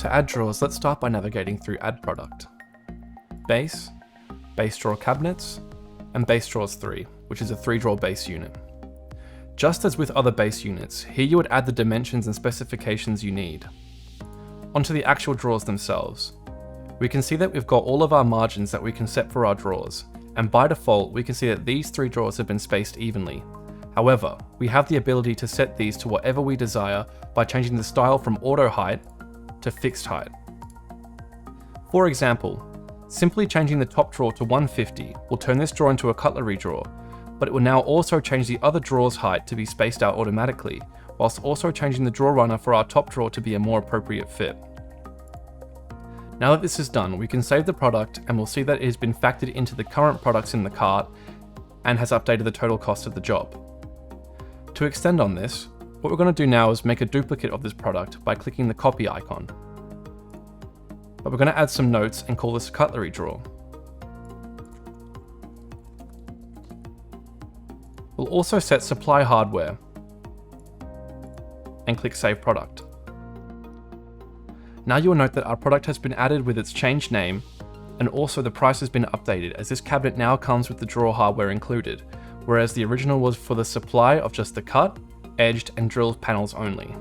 To add drawers, let's start by navigating through Add Product, Base, Base Drawer Cabinets, and Base Drawers 3, which is a 3-drawer base unit. Just as with other base units, here you would add the dimensions and specifications you need. Onto the actual drawers themselves. We can see that we've got all of our margins that we can set for our drawers, and by default we can see that these 3 drawers have been spaced evenly. However, we have the ability to set these to whatever we desire by changing the style from auto height to fixed height. For example, simply changing the top drawer to 150 will turn this drawer into a cutlery drawer, but it will now also change the other drawer's height to be spaced out automatically, whilst also changing the drawer runner for our top drawer to be a more appropriate fit. Now that this is done, we can save the product and we'll see that it has been factored into the current products in the cart and has updated the total cost of the job. To extend on this, what we're going to do now is make a duplicate of this product by clicking the copy icon. But we're going to add some notes and call this a cutlery drawer. We'll also set supply hardware and click Save Product. Now you'll note that our product has been added with its changed name, and also the price has been updated as this cabinet now comes with the drawer hardware included, whereas the original was for the supply of just the cut, edged and drilled panels only.